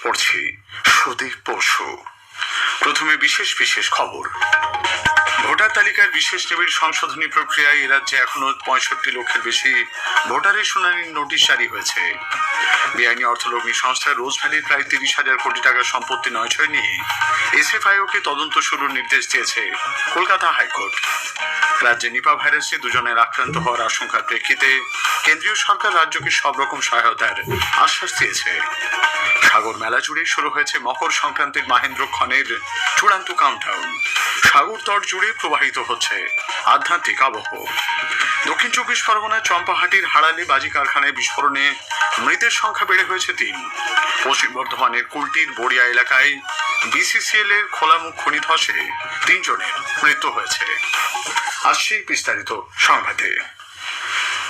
পড়ছি সুদীপ পশু। প্রথমে বিশেষ বিশেষ খবর। ভোটার তালিকার বিশেষ নিবিড় সংশোধনী প্রক্রিয়ায় এ রাজ্যে এখনো 65 লক্ষের বেশি ভোটারের শুনানির নোটিশ জারি হয়েছে। বেআইনি অর্থলগ্নি সংস্থা রোজ ভ্যালির প্রায় 30,000 কোটি টাকার সম্পত্তি নয়ছয় নিয়ে এসএফআইওকে তদন্ত শুরুর নির্দেশ দিয়েছে কলকাতা হাইকোর্ট। রাজ্যে নিপা ভাইরাসে দুজনের আক্রান্ত হওয়ার আশঙ্কার প্রেক্ষিতে কেন্দ্রীয় সরকার রাজ্যকে সব রকম সহায়তার আশ্বাস দিয়েছে। সাগর মেলা জুড়ে শুরু হয়েছে মকর সংক্রান্তির মাহেন্দ্রক্ষণের চূড়ান্ত কাউন্টডাউন। সাগর তট জুড়ে প্রবাহিত হচ্ছে আধ্যাত্মিক আবহ। দক্ষিণ 24 পরগনার চম্পাহাটির হাড়ালি বাজি কারখানায় বিস্ফোরণে মৃতের সংখ্যা বেড়ে হয়েছে 3। পশ্চিম বর্ধমানের কুলটির বড়িয়া এলাকায় বিসিসিএল এর খোলামুখ খনি ধসে 3 জনের মৃত্যু হয়েছে। আসছে বিস্তারিত সংবাদে।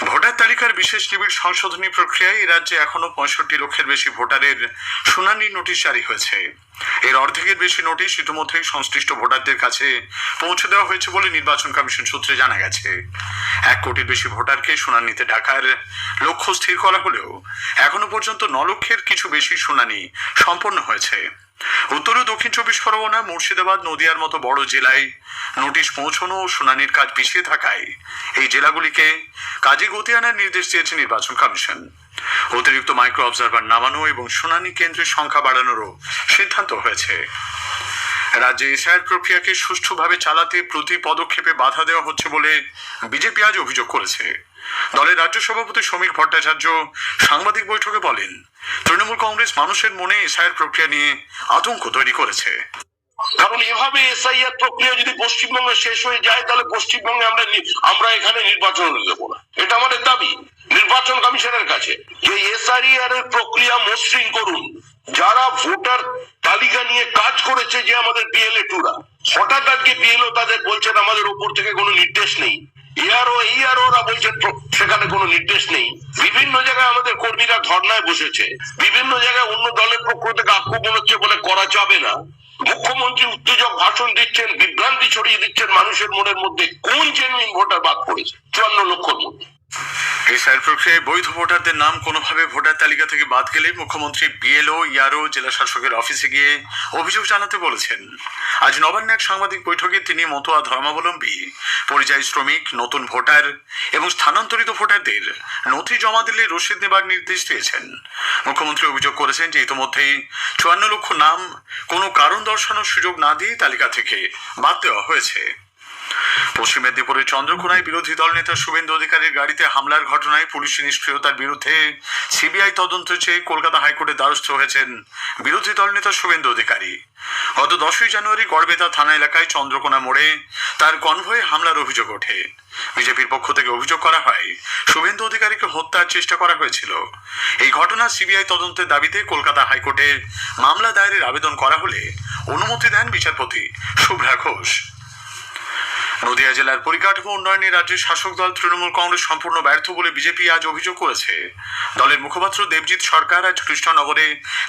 ভোটার তালিকার বিশেষ নিবিড় সংশোধনী প্রক্রিয়ায় রাজ্যে এখনো 65 লক্ষের বেশি ভোটারের শুনানির নোটিশ জারি হয়েছে। এর অর্ধেকের বেশি নোটিশ ইতিমধ্যেই সংশ্লিষ্ট ভোটারদের কাছে পৌঁছে দেওয়া হয়েছে বলে নির্বাচন কমিশন সূত্রে জানা গেছে। 1 কোটির বেশি ভোটারকে শুনানিতে ডাকার লক্ষ্য স্থির করা হলেও এখনো পর্যন্ত 9 লক্ষের কিছু বেশি শুনানি সম্পন্ন হয়েছে। উত্তর ও দক্ষিণ 24 পরগনা, মুর্শিদাবাদ, নদিয়ার মতো বড় জেলায় নোটিশ পৌঁছানো ও শুনানির কাজ পিছিয়ে থাকায় এই জেলাগুলিকে কাজে গতি আনার নির্দেশ দিয়েছে নির্বাচন কমিশন। অতিরিক্ত মাইক্রো অবজারভার নামানো এবং শুনানি কেন্দ্রের সংখ্যা বাড়ানোরও সিদ্ধান্ত হয়েছে। রাজ্যে এসআইআর প্রক্রিয়াকে সুষ্ঠুভাবে চালাতে প্রতি পদক্ষেপে বাধা দেওয়া হচ্ছে বলে বিজেপি আজ অভিযোগ করেছে। দলের রাজ্য সভাপতি শ্রমিক ভট্টাচার্য সাংবাদিক বৈঠকে বলেন, তৃণমূল কংগ্রেস মানুষের মনে এসআইআর প্রক্রিয়া নিয়ে আতঙ্ক তৈরি করেছে। কারণ এভাবে এসআইআর প্রক্রিয়া যদি পশ্চিমবঙ্গে শেষ হয়ে যায় তাহলে পশ্চিমবঙ্গে আমরা এখানে নির্বাচন দেবো না, এটা আমাদের দাবি নির্বাচন কমিশনের কাছে যে এসআইআর এর প্রক্রিয়া মসৃণ করুন। যারা ভোটার তালিকা নিয়ে কাজ করেছে, যে আমাদের বিএলএ-2রা, হঠাৎ আজকে বিএলও তাদের বলছেন আমাদের উপর থেকে কোনো নির্দেশ নেই। এইআরওরা বলছেন সেখানে কোনো নির্দেশ নেই। বিভিন্ন জায়গায় আমাদের কর্মীরা ধর্নায় বসেছে, বিভিন্ন জায়গায় অন্য দলের পক্ষ থেকে আক্রমণ হচ্ছে বলে করা যাবে না। মুখ্যমন্ত্রী উত্তেজক ভাষণ দিচ্ছেন, বিভ্রান্তি ছড়িয়ে দিচ্ছেন মানুষের মনের মধ্যে। কোন জেনুইন ভোটার বাদ পড়েছে 54 লক্ষের মধ্যে? এসআইআর প্রক্রিয়ায় বৈধ ভোটারদের নাম কোনোভাবে ভোটার তালিকা থেকে বাদ গেলে মুখ্যমন্ত্রী বিএলও, ইআরও, জেলা শাসকের অফিসে গিয়ে অভিযোগ জানাতে বলেছেন। আজ নবান্নে এক সাংবাদিক বৈঠকে তিনি মতুয়া ধর্মাবলম্বী, পরিযায়ী শ্রমিক, নতুন ভোটার এবং স্থানান্তরিত ভোটারদের নথি জমা দিলে রসিদ নেবার নির্দেশ দিয়েছেন। মুখ্যমন্ত্রী অভিযোগ করেছেন যে ইতিমধ্যেই 54 লক্ষ নাম কোনো কারণ দর্শানোর সুযোগ না দিয়ে তালিকা থেকে বাদ দেওয়া হয়েছে। পশ্চিম মেদিনীপুরের চন্দ্রকোনায় বিরোধী দল নেতা শুভেন্দু অধিকারীর গাড়িতে হামলার ঘটনায় পুলিশের নিষ্ক্রিয়তার বিরুদ্ধে সিবিআই তদন্ত চেয়ে কলকাতা হাইকোর্টের দ্বারস্থ হয়েছেন বিরোধী দল নেতা শুভেন্দু অধিকারী। গত 10 জানুয়ারি গড়বেতা থানা এলাকায় চন্দ্রকোনা মোড়ে তার কনভয়ে হামলার অভিযোগ ওঠে। বিজেপির পক্ষ থেকে অভিযোগ করা হয় শুভেন্দু অধিকারীকে হত্যার চেষ্টা করা হয়েছিল। এই ঘটনা সিবিআই তদন্তের দাবিতে কলকাতা হাইকোর্টে মামলা দায়েরের আবেদন করা হলে অনুমতি দেন বিচারপতি শুভ্রা ঘোষ। নদিয়া জেলার পরিকাঠামো উন্নয়নে রাজ্যের শাসক দল তৃণমূল কংগ্রেস সম্পূর্ণ ব্যর্থ বলে বিজেপি আজ অভিযোগ করেছে। দলের মুখপাত্র দেবজিৎ সরকার আজ কৃষ্ণনগরে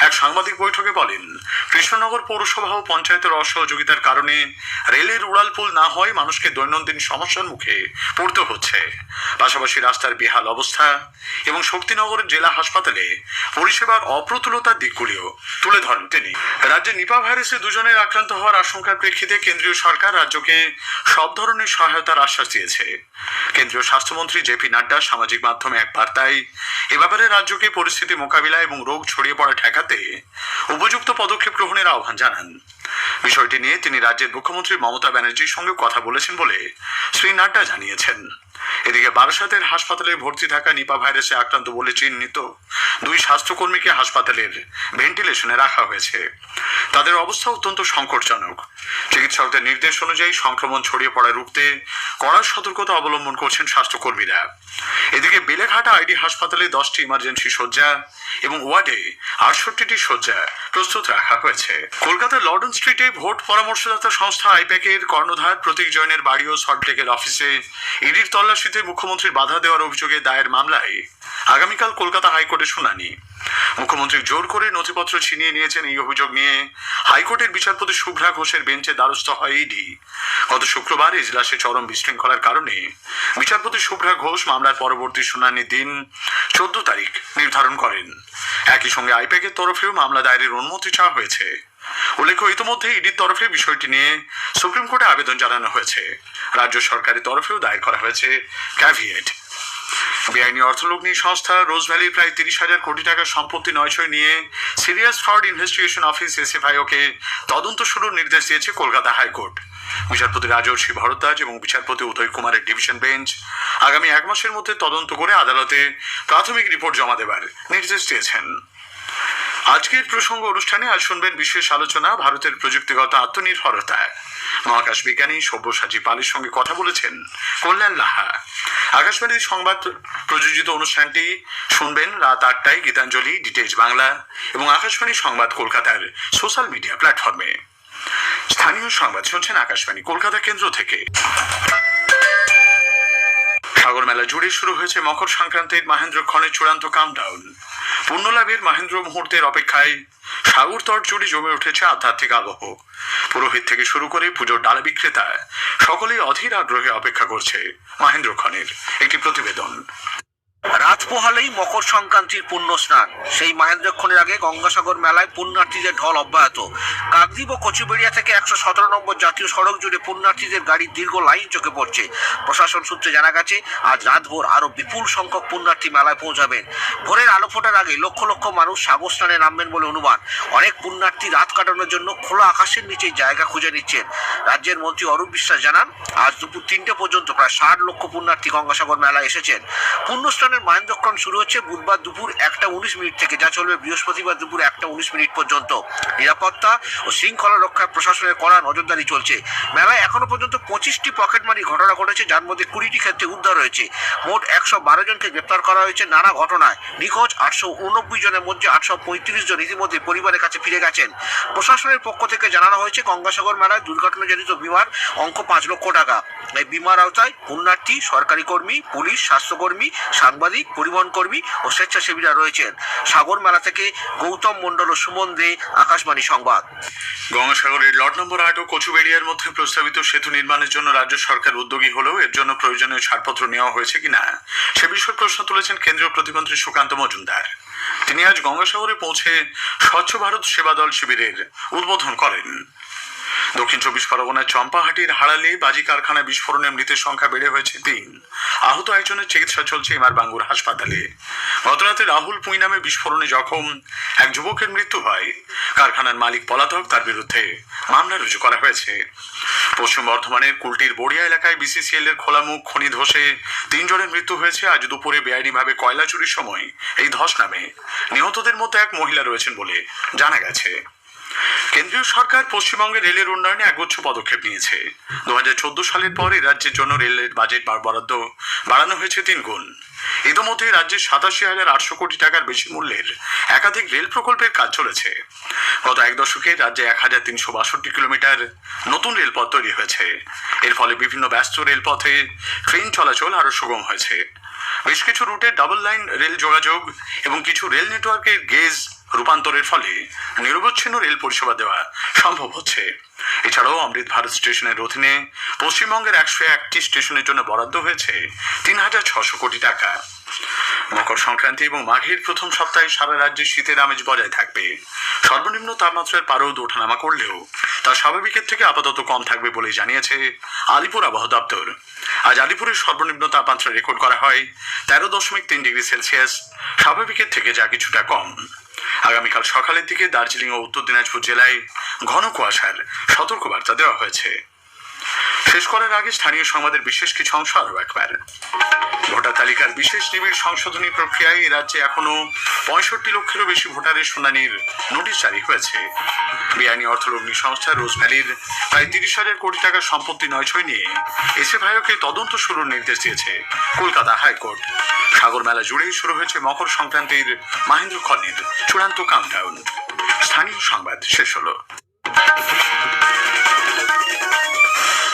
এক সাংবাদিক বৈঠকে বলেন, কৃষ্ণনগর পৌরসভা ও পঞ্চায়েতের অসহযোগিতার কারণে রেলের উড়ালপুল না হয় মানুষকে দৈনন্দিন সমস্যার মুখে পড়তে হচ্ছে। পাশাপাশি রাস্তার বেহাল অবস্থা এবং শক্তিনগরের জেলা হাসপাতালে পরিষেবার অপ্রতুলতার দিকগুলিও তুলে ধরেন তিনি। রাজ্যে নিপা ভাইরাসে দুজনের আক্রান্ত হওয়ার আশঙ্কার প্রেক্ষিতে কেন্দ্রীয় সরকার রাজ্যকে সব ধরনের সহায়তার আশ্বাস দিয়েছে। কেন্দ্রীয় স্বাস্থ্যমন্ত্রী জেপি নাড্ডা সামাজিক মাধ্যমে এক বার্তায় এ ব্যাপারে রাজ্যকে পরিস্থিতি মোকাবিলা এবং রোগ ছড়িয়ে পড়া ঠেকাতে উপযুক্ত পদক্ষেপ গ্রহণের আহ্বান জানান। বিষয়টি নিয়ে তিনি রাজ্যের মুখ্যমন্ত্রী মমতা ব্যানার্জির সঙ্গে কথা বলেছেন বলে শ্রী নাড্ডা জানিয়েছেন। এদিকে বারাসাতের হাসপাতালে ভর্তি থাকা নিপা ভাইরাসে আক্রান্ত বলে চিহ্নিত 2 স্বাস্থ্যকর্মীকে হাসপাতালের ভেন্টিলেশনে রাখা হয়েছে। তাদের অবস্থা অত্যন্ত সংকটজনক। চিকিৎসকদের নির্দেশ অনুযায়ী সংক্রমণ ছড়িয়ে পড়া রুখতে কড়া সতর্কতা অবলম্বন করছেন স্বাস্থ্যকর্মীরা। এদিকে বেলেঘাটা আইডি হাসপাতালে 10টি ইমার্জেন্সি শয্যা এবং ওয়ার্ডে 68টি শয্যা প্রস্তুত রাখা হয়েছে। কলকাতার লর্ডন স্ট্রিটে ভোট পরামর্শদাতা সংস্থা আইপ্যাকের কর্ণধার প্রতীক জৈনের বাড়ি ও সল্টলেকের অফিসে ইডির তল্লাশিতে মুখ্যমন্ত্রীর বাধা দেওয়ার অভিযোগে দায়ের মামলায় আগামীকাল কলকাতা হাইকোর্টে শুনানি। মুখ্যমন্ত্রী জোর করে নথিপত্র ছিনিয়ে নিয়েছেন এই অভিযোগ নিয়ে হাইকোর্টের বিচারপতি শুভ্রা ঘোষের বেঞ্চে দ্বারস্থ হয় ইডি। গত শুক্রবার এজলাসে চরম বিশৃঙ্খলার কারণে বিচারপতি শুভ্রা ঘোষ মামলার পরবর্তী শুনানির দিন 14 তারিখ নির্ধারণ করেন। একই সঙ্গে আইপ্যাকের তরফেও মামলা দায়েরের অনুমতি চাওয়া হয়েছে। উল্লেখ্য, ইতিমধ্যে ইডির তরফে বিষয়টি নিয়ে সুপ্রিম কোর্টে আবেদন জানানো হয়েছে। রাজ্য সরকারের তরফেও দায়ের করা হয়েছে ক্যাভিয়েট। বেআইনি অর্থলগ্নি সংস্থা রোজ ভ্যালির প্রায় 30,000 কোটি টাকার সম্পত্তি নয়ছয় নিয়ে সিরিয়াস ফ্রড ইনভেস্টিগেশন অফিস এসএফআইওকে তদন্ত শুরুর নির্দেশ দিয়েছে কলকাতা হাইকোর্ট। বিচারপতি রাজর্ষি ভরদ্বাজ এবং বিচারপতি উদয় কুমারের ডিভিশন বেঞ্চ আগামী 1 মাসের মধ্যে তদন্ত করে আদালতে প্রাথমিক রিপোর্ট জমা দেবার নির্দেশ দিয়েছেন। আজকের প্রসঙ্গ অনুষ্ঠানে আজ শুনবেন বিশেষ আলোচনা ভারতের প্রযুক্তিগত আত্মনির্ভরতা। মহাকাশ বিজ্ঞানী সব্যসাচী পালের সঙ্গে কথা বলেছেন কল্যাণ লাহা। আকাশবাণীর সংবাদ প্রযোজিত অনুষ্ঠানটি শুনবেন রাত 8টায় গীতাঞ্জলি, ডিটেলস বাংলা এবং আকাশবাণী সংবাদ কলকাতার সোশ্যাল মিডিয়া প্ল্যাটফর্মে। স্থানীয় সংবাদ শুনছেন আকাশবাণী কলকাতা কেন্দ্র থেকে। সাগর মেলা জুড়ে শুরু হয়েছে মকর সংক্রান্তির মহেন্দ্রক্ষণের চূড়ান্ত কাউন্টডাউন। পুণ্যলাভের মহেন্দ্র মুহূর্তের অপেক্ষায় সাগর তট জুড়ে জমে উঠেছে আধ্যাত্মিক আবহ। পুরোহিত থেকে শুরু করে পুজোর ডালা বিক্রেতা সকলেই অধীর আগ্রহে অপেক্ষা করছে মহেন্দ্রক্ষণের একটি প্রতিবেদন। রাত পোহালেই মকর সংক্রান্তির পুণ্য স্নান। সেই মহেন্দ্রক্ষণের আগে গঙ্গাসাগর মেলায় পুণ্যার্থীদের ঢল অব্যাহত। কাকদ্বীপ ও কচুবেড়িয়া থেকে 117 নম্বর জাতীয় সড়ক জুড়ে পুণ্যার্থীদের গাড়ির দীর্ঘ লাইন চোখে পড়ছে। প্রশাসন সূত্রে জানা গেছে আজ রাতভর আরো বিপুল সংখ্যক পুণ্যার্থী মেলায় পৌঁছাবেন। ভোরের আলো ফোটার আগে লক্ষ লক্ষ মানুষ সাগর স্নানে নামবেন বলে অনুমান। অনেক পুণ্যার্থী রাত কাটানোর জন্য খোলা আকাশের নিচে জায়গা খুঁজে নিচ্ছেন। রাজ্যের মন্ত্রী অরূপ বিশ্বাস জানান, আজ দুপুর 3টে পর্যন্ত প্রায় 60 লক্ষ পুণ্যার্থী গঙ্গাসাগর মেলায় এসেছেন। পুণ্যস্নানের মহেন্দ্রক্ষণ শুরু হচ্ছে বুধবার দুপুর 1:19 থেকে, যা চলবে বৃহস্পতিবার দুপুর 1:19 পর্যন্ত। নিরাপত্তা ও শৃঙ্খলা রক্ষায় প্রশাসনের কড়া নজরদারি চলছে। মেলায় এখনো পর্যন্ত 25টি পকেটমারি ঘটনা ঘটেছে, যার মধ্যে 20টি ক্ষেত্রে উদ্ধার হয়েছে। মোট 112 জনকে গ্রেপ্তার করা হয়েছে নানা ঘটনায়। নিখোঁজ 889 জনের মধ্যে 835 জন ইতিমধ্যে পরিবারের কাছে ফিরে গেছেন। প্রশাসনের পক্ষ থেকে জানানো হয়েছে, গঙ্গাসাগর মেলায় দুর্ঘটনাজনিত বীমার অঙ্ক 5 লক্ষ টাকা। এই বীমার আওতায় পুণ্যার্থী, সরকারি কর্মী, পুলিশ, স্বাস্থ্যকর্মী, সাংবাদিক, পরিবহন কর্মী ও স্বেচ্ছাসেবীরা রয়েছেন। সাগর মেলা থেকে গৌতম মণ্ডল ও সুমন দে, আকাশবাণী সংবাদ। গঙ্গাসাগরের লট নম্বর 8 ও কচুবেড়িয়ার মধ্যে প্রস্তাবিত সেতু নির্মাণের জন্য রাজ্য সরকার উদ্যোগী হলেও এর জন্য প্রয়োজনীয় ছাড়পত্র নেওয়া হয়েছে কিনা সে বিষয়ে প্রশ্ন তুলেছেন কেন্দ্রীয় প্রতিমন্ত্রী সুকান্ত মজুমদার। তিনি আজ গঙ্গাসাগরে পৌঁছে স্বচ্ছ ভারত সেবা দল শিবিরের উদ্বোধন করেন। দক্ষিণ 24 পরগনার চম্পাহাটির হাড়ালে বাজি কারখানায় বিস্ফোরণে মৃতের সংখ্যা বেড়ে হয়েছে 3। আহত একজনের চিকিৎসা চলছে এমআর বাঙ্গুর হাসপাতালে। গতরাতে রাহুল পুঁই নামে বিস্ফোরণে জখম এক যুবকের মৃত্যু হয়। কারখানার মালিক পলাতক, তার বিরুদ্ধে মামলা রুজু করা হয়েছে। পশ্চিম বর্ধমানের কুলটির বড়িয়া এলাকায় বিসিসিএল এর খোলামুখ খনি ধসে 3 জনের মৃত্যু হয়েছে। আজ দুপুরে বেআইনিভাবে কয়লা চুরির সময় এই ধস নামে। নিহতদের মধ্যে এক মহিলা রয়েছেন বলে জানা গেছে। কেন্দ্রীয় সরকার পশ্চিমবঙ্গের রেলের উন্নয়নে একগুচ্ছ পদক্ষেপ নিয়েছে। 2014 সালের পর এই রাজ্যের জন্য রেলের বাজেট বরাদ্দ বাড়ানো হয়েছে 3 গুণ। ইতিমধ্যে রাজ্যে 87,800 কোটি টাকার বেশি মূল্যের একাধিক রেল প্রকল্পের কাজ চলেছে। গত 1 দশকে রাজ্যে 1362 কিলোমিটার নতুন রেলপথ তৈরি হয়েছে। এর ফলে বিভিন্ন ব্যস্ত রেলপথে ট্রেন চলাচল আরো সুগম হয়েছে। বেশ কিছু রুটে ডাবল লাইন রেল যোগাযোগ এবং কিছু রেল নেটওয়ার্কের গেজ রূপান্তরের ফলে নিরবচ্ছিন্ন রেল পরিষেবা দেওয়া সম্ভব হচ্ছে। এছাড়াও অমৃত ভারত স্টেশনের অধীনে পশ্চিমবঙ্গের 101টি স্টেশনের জন্য বরাদ্দ হয়েছে 3,600 কোটি টাকা। মকর সংক্রান্তি এবং মাঘের প্রথম সপ্তাহে সারা রাজ্যে শীতের আমেজ বজায় থাকবে। সর্বনিম্ন তাপমাত্রার পারদ ওঠানামা করলেও তা স্বাভাবিকের থেকে আপাতত কম থাকবে বলে জানিয়েছে আলিপুর আবহাওয়া দপ্তর। আজ আলিপুরের সর্বনিম্ন তাপমাত্রা রেকর্ড করা হয় 13.3 ডিগ্রি সেলসিয়াস, স্বাভাবিকের থেকে যা কিছুটা কম। আগামীকাল সকালের দিকে দার্জিলিং ও উত্তর দিনাজপুর জেলায় ঘন কুয়াশার সতর্কবার্তা দেওয়া হয়েছে। শেষ করার আগে স্থানীয় সংবাদের বিশেষ কিছু অংশ আরও একবার। ভোটার তালিকার বিশেষ নিবিড় সংশোধনী প্রক্রিয়ায় রাজ্যে এখনো 65 লক্ষেরও বেশি ভোটারের শুনানির নোটিশ জারি হয়েছে। বেআইনি অর্থলগ্নি সংস্থা রোজ ভ্যালির প্রায় 30,000 কোটি টাকার সম্পত্তি নয়ছয় নিয়ে এসএফআইওকে তদন্ত শুরুর নির্দেশ দিয়েছে কলকাতা হাইকোর্ট। সাগর মেলা জুড়েই শুরু হয়েছে মকর সংক্রান্তির মহেন্দ্রক্ষণের চূড়ান্ত কাউন্টডাউন। স্থানীয় সংবাদ শেষ হলো।